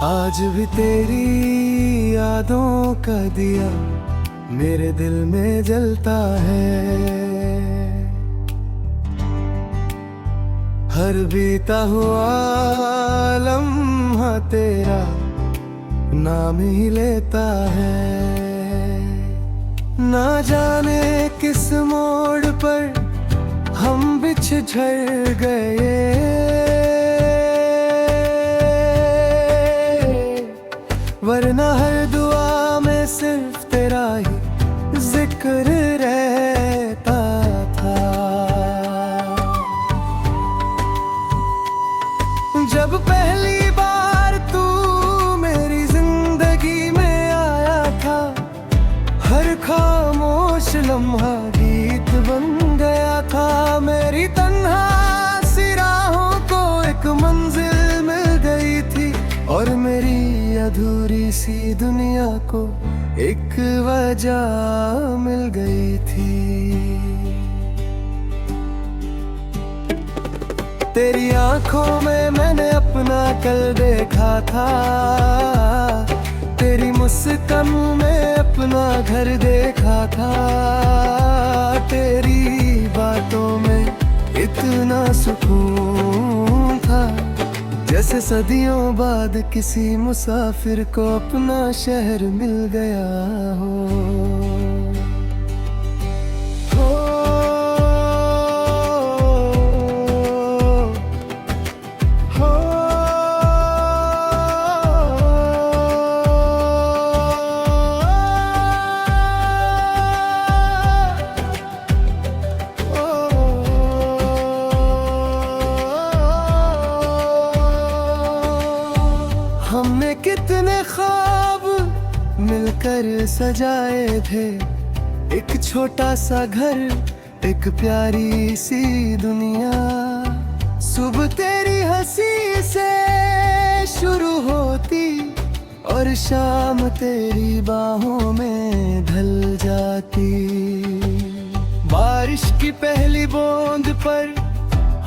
आज भी तेरी यादों का दिया मेरे दिल में जलता है। हर बीता हुआ लम्हा तेरा नाम ही लेता है। ना जाने किस मोड़ पर हम बिछड़ गए, वरना हर दुआ में सिर्फ तेरा ही जिक्र रहता था। जब पहली बार तू मेरी जिंदगी में आया था, हर खामोश लम्हा गीत बन गया था। मेरी तन्हा सी राहों को एक मंजिल मिल गई थी, और मेरी अधूरी सी दुनिया को एक वजह मिल गई थी। तेरी आंखों में मैंने अपना कल देखा था, तेरी मुस्कान में अपना घर देखा था। तेरी बातों में इतना सुकून था, जैसे सदियों बाद किसी मुसाफिर को अपना शहर मिल गया हो। हमने कितने ख्वाब मिलकर सजाए थे, एक छोटा सा घर, एक प्यारी सी दुनिया। सुबह तेरी हंसी से शुरू होती और शाम तेरी बाहों में ढल जाती। बारिश की पहली बूंद पर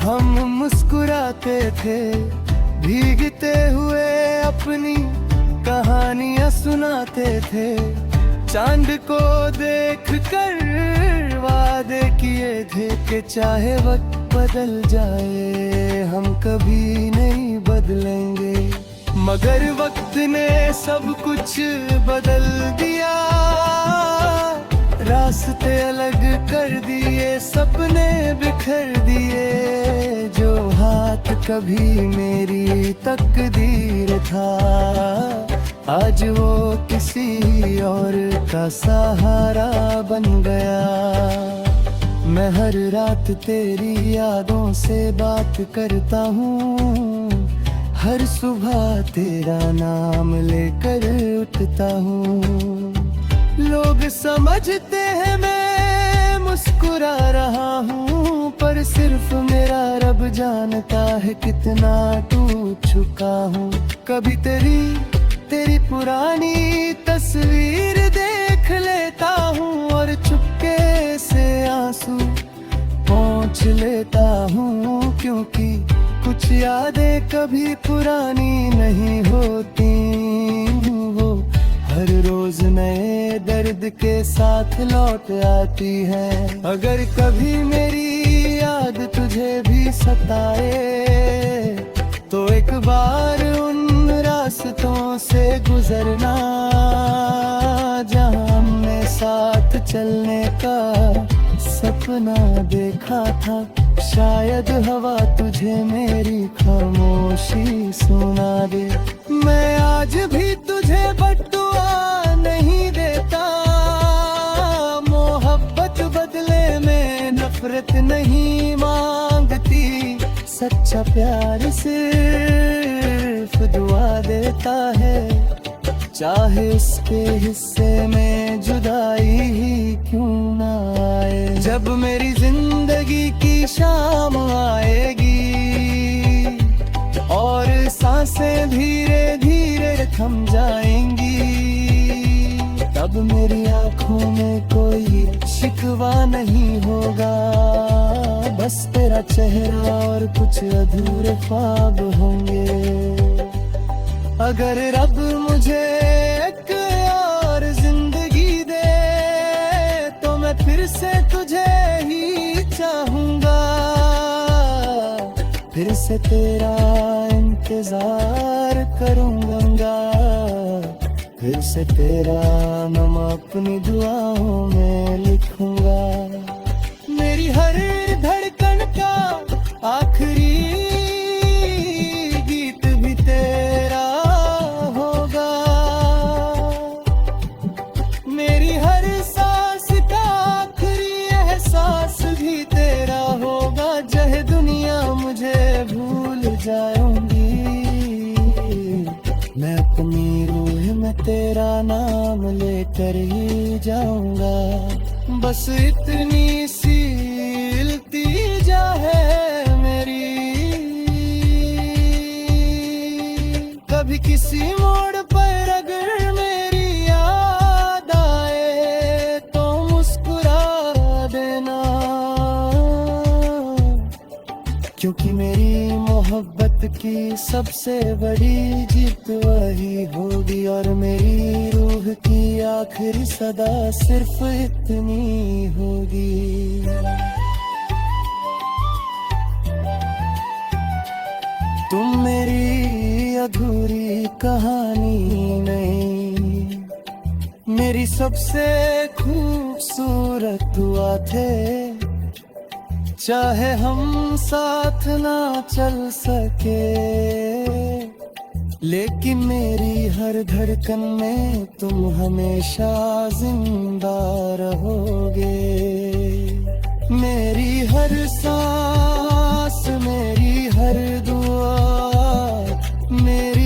हम मुस्कुराते थे, भीगते हुए अपनी कहानियां सुनाते थे। चांद को देखकर वादे किए थे कि चाहे वक्त बदल जाए हम कभी नहीं बदलेंगे। मगर वक्त ने सब कुछ बदल दिया, रास्ते अलग कर दिए, सपने बिखर दिए। जो हाथ कभी मेरी तकदीर था, आज वो किसी और का सहारा बन गया। मैं हर रात तेरी यादों से बात करता हूँ, हर सुबह तेरा नाम लेकर उठता हूँ। लोग समझते हैं मैं मुस्कुरा रहा हूँ, पर सिर्फ मेरा रब जानता है कितना टूट चुका हूँ। कभी तेरी पुरानी तस्वीर देख लेता हूँ, और चुपके से आंसू पोंछ लेता हूँ। क्योंकि कुछ यादें कभी पुरानी नहीं होती, वो हर रोज नए दर्द के साथ लौट आती है। अगर कभी मेरी याद तुझे भी सताए, तो एक बार उन रास्तों से गुजरना जहाँ हमने साथ चलने का सपना देखा था। शायद हवा तुझे मेरी खामोशी सुना दे। मैं आज भी तुझे बद्दुआ नहीं देता, मोहब्बत बदले में नफरत नहीं मांगती। सच्चा प्यार सिर्फ दुआ देता है, चाहे उसके हिस्से में जुदाई ही क्यों ना आए। जब मेरी जिंदगी की शाम आएगी और सांसें धीरे धीरे थम जाएंगी, तब मेरी आंखों में कोई शिकवा नहीं होगा। बस तेरा चेहरा और कुछ अधूरे ख्वाब होंगे। अगर रब मुझे एक और जिंदगी दे तो मैं फिर से तुझे ही चाहूंगा, फिर से तेरा इंतजार करूंगा, फिर से तेरा नाम अपनी दुआओं में लिखूंगा। मेरी हर धड़कन का आखिरी गीत भी तेरा होगा, मेरी हर सांस का आखिरी एहसास भी तेरा होगा। चाहे दुनिया मुझे भूल जाऊंगी, मैं अपनी रूह में तेरा नाम लेकर ही जाऊंगा। बस इतनी सी इल्तिजा है मेरी, कभी किसी मोड़ पर अगर मेरी याद आए तो मुस्कुरा देना, क्योंकि मेरी मोहब्बत की सबसे बड़ी जीत वही होगी, और मेरी रूह की आखिरी सदा सिर्फ इतनी होगी। तुम मेरी अधूरी कहानी नहीं, मेरी सबसे खूबसूरत दुआ थे। चाहे हम साथ ना चल सके, लेकिन मेरी हर धड़कन में तुम हमेशा जिंदा रहोगे। मेरी हर सांस, मेरी हर दुआ, मेरी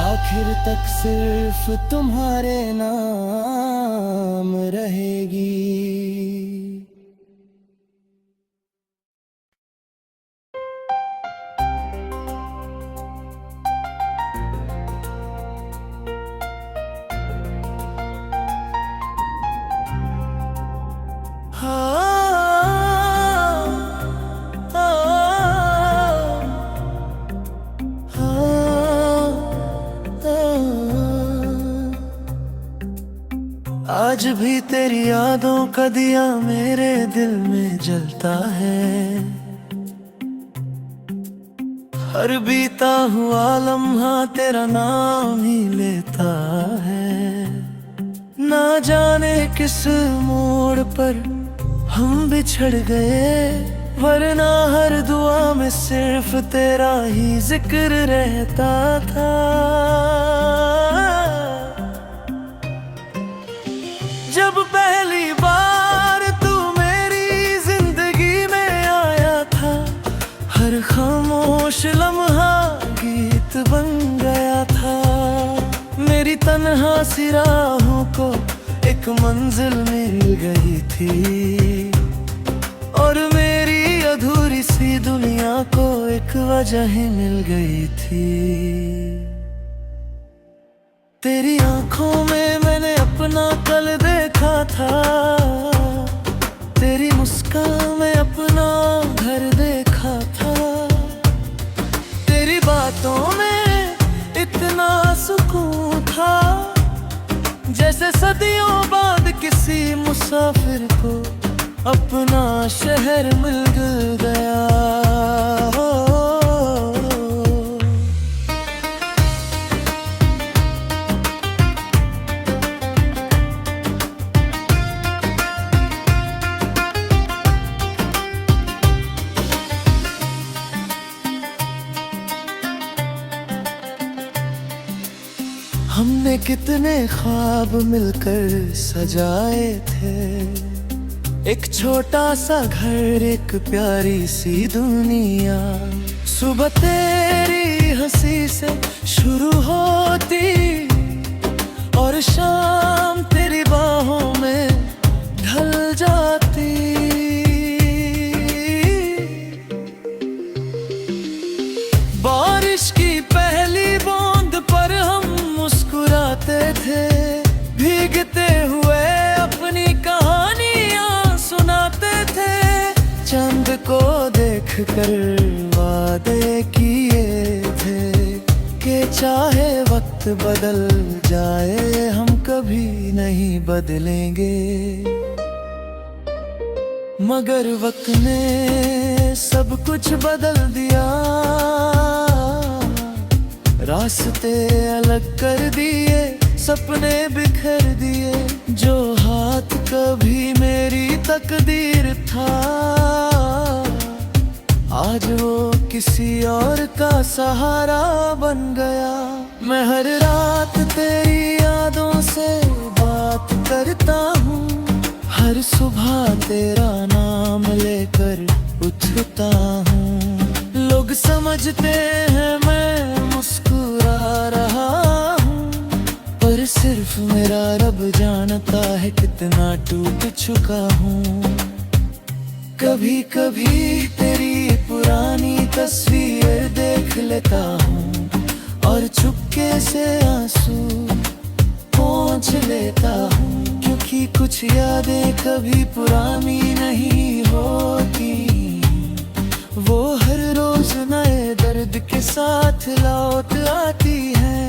आखिर तक सिर्फ तुम्हारे नाम रहेगी। आज भी तेरी यादों का दिया मेरे दिल में जलता है, हर बीता हुआ लम्हा तेरा नाम ही लेता है। ना जाने किस मोड़ पर हम बिछड़ गए, वरना हर दुआ में सिर्फ तेरा ही जिक्र रहता था। जब पहली बार तू मेरी जिंदगी में आया था, हर खामोश लम्हा गीत बन गया था। मेरी तन्हा सी राहों को एक मंजिल मिल गई थी, और मेरी अधूरी सी दुनिया को एक वजह ही मिल गई थी। तेरी आंखों में मैंने अपना कल देखा था, तेरी मुस्कान में अपना घर देखा था। तेरी बातों में इतना सुकून था, जैसे सदियों बाद किसी मुसाफिर को अपना शहर मिल गया। हमने कितने ख्वाब मिलकर सजाए थे, एक छोटा सा घर, एक प्यारी सी दुनिया। सुबह तेरी हंसी से शुरू होती, और शाम तेरी बाहों में ढल जाती। बारिश की पहली कर वादे किए थे कि चाहे वक्त बदल जाए हम कभी नहीं बदलेंगे। मगर वक्त ने सब कुछ बदल दिया, रास्ते अलग कर दिए, सपने बिखर दिए। जो हाथ कभी मेरी तकदीर था आज वो किसी और का सहारा बन गया। मैं हर रात तेरी यादों से बात करता हूँ, हर सुबह तेरा नाम लेकर उठता हूँ। लोग समझते हैं मैं मुस्कुरा रहा हूँ, पर सिर्फ मेरा रब जानता है कितना टूट चुका हूँ। कभी कभी तेरी पुरानी तस्वीर देख लेता हूँ और चुपके से आंसू पोंछ लेता हूँ, क्योंकि कुछ यादें कभी पुरानी नहीं होती, वो हर रोज नए दर्द के साथ लौट आती है।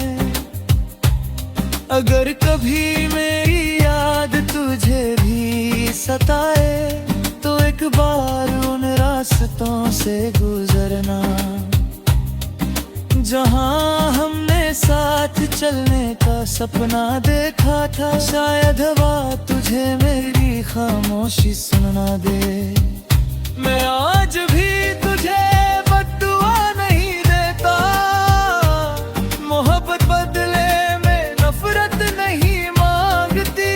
अगर कभी मेरी याद तुझे भी सताए तो एक बार उन रास्तों से गुजरना जहां हमने साथ चलने का सपना देखा था। शायद हवा तुझे मेरी खामोशी सुना दे। मैं आज भी तुझे बद्दुआ नहीं देता, मोहब्बत बदले में नफरत नहीं मांगती।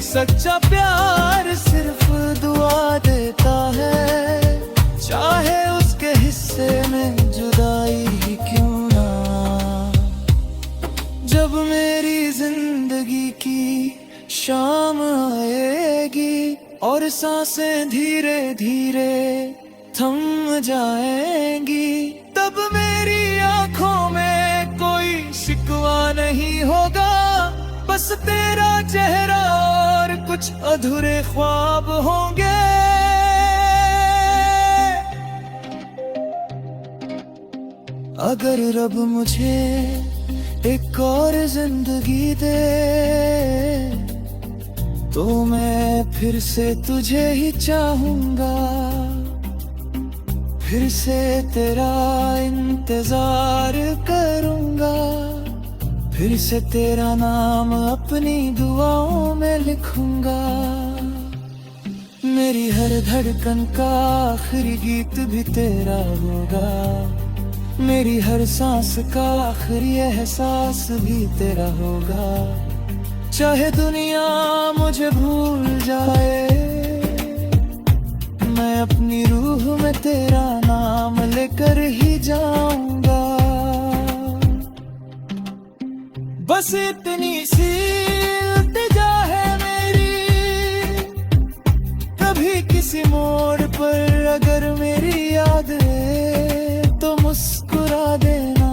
सच्चा प्यार सिर्फ दुआ देता है, चाहे उसके हिस्से में जुदाई ही क्यों ना। जब मेरी जिंदगी की शाम आएगी और सांसें धीरे धीरे थम जाएंगी, तब मेरी आंखों में कोई शिकवा नहीं होगा, बस तेरा चेहरा और कुछ अधूरे ख्वाब होंगे। अगर रब मुझे एक और जिंदगी दे तो मैं फिर से तुझे ही चाहूंगा, फिर से तेरा इंतजार करूंगा, फिर से तेरा नाम अपनी दुआओं में लिखूंगा। मेरी हर धड़कन का आखिरी गीत भी तेरा होगा, मेरी हर सांस का आखिरी एहसास भी तेरा होगा। चाहे दुनिया मुझे भूल जाए, मैं अपनी रूह में तेरा नाम लेकर ही जाऊंगा। बस इतनी सी इल्तिजा है मेरी, कभी किसी मोड़ पर अगर मेरी याद है तो मुस्कुरा देना,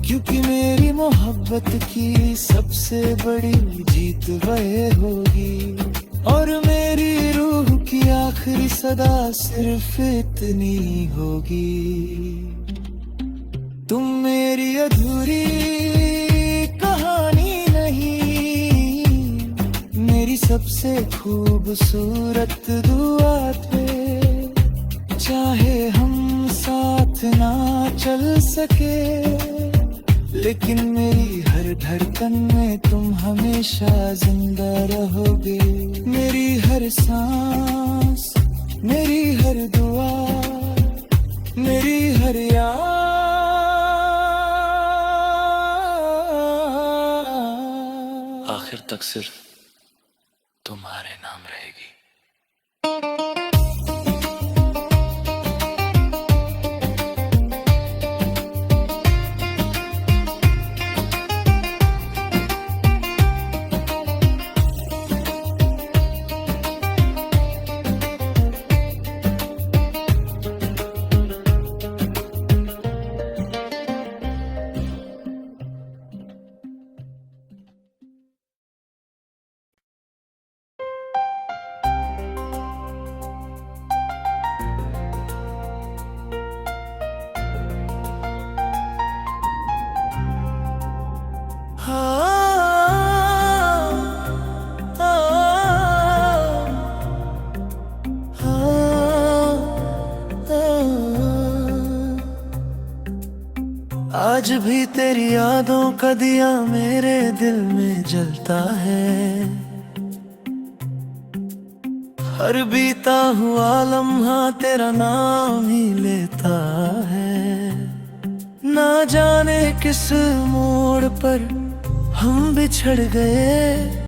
क्योंकि मेरी मोहब्बत की सबसे बड़ी जीत वह होगी और मेरी रूह की आखिरी सदा सिर्फ इतनी होगी। तुम मेरी अधूरी कहानी नहीं, मेरी सबसे खूबसूरत दुआ थे। चाहे हम साथ ना चल सके, लेकिन मेरी हर धड़कन में तुम हमेशा जिंदा रहोगे। मेरी हर सांस, मेरी हर दुआ, मेरी हर याद आखिर तक सिर्फ तुम्हारे नाम रहेगी। यादों का दिया मेरे दिल में जलता है, हर बीता हुआ लम्हा तेरा नाम ही लेता है। ना जाने किस मोड़ पर हम बिछड़ गए,